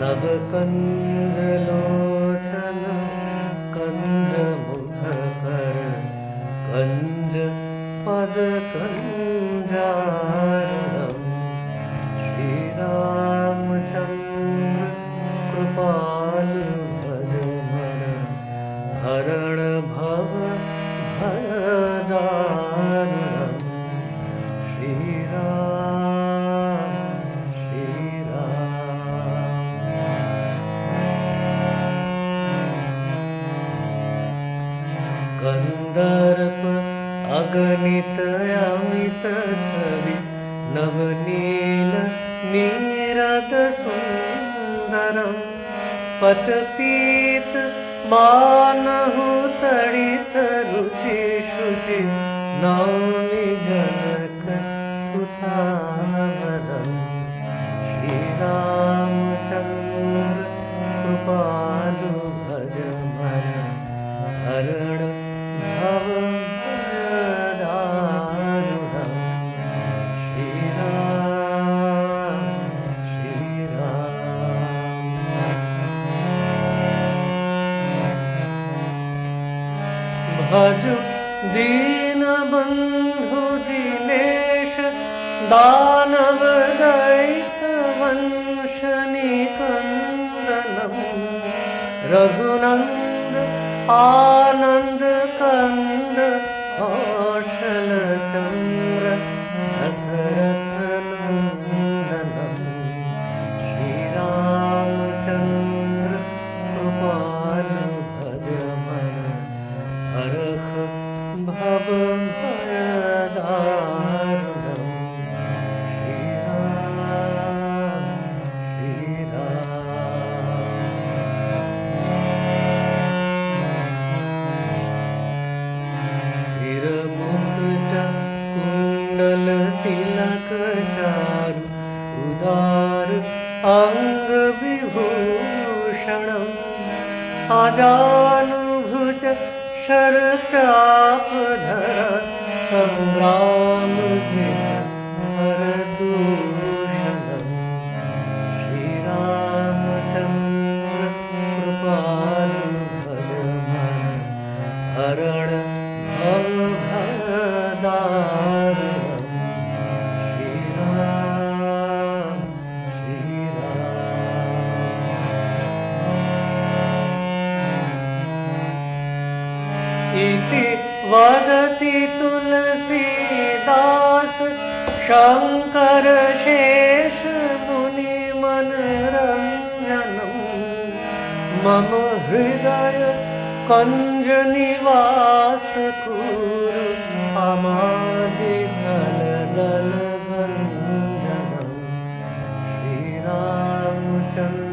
नवकञ्जलोचन कञ्जमुखकर कञ्ज पदकञ्जारणं श्रीरामचन्द्र कृपालु भज मन हरण भव भयदारुणं श्रीराम कंदर्प अगणित अमित छवि नवनील नीरद सुंदरम पटपीत मानहु तड़ित रुचि शुचि नौमि जनक सुतावरम श्रीरामचंद्र कृपालु भज मन हरण भव भयदारुणं श्रीराम भज दीनबन्धु दिनेश दानव दैत वंशनिकन्दनं रघुनन्द आनंद कंद कौशल चंद्र दशरथ नंदनम श्रीरामचंद्र कृपालु भज मन हरख भव भयदारुणं मुकुट कुंडल तिलक चारु उदार अंग विभूषणम् आजानुभुज शरचापधर संग्राम जित भरदूषणम् श्रीरामचंद्र कृपालु भज मन हरण भव भयदारुणं श्रीराम इति वदति तुलसीदास शंकर शेष मुनि मनरंजनम मम हृदय कंज निवास कुरु अमादि दल भंजनम श्रीरामचंद्र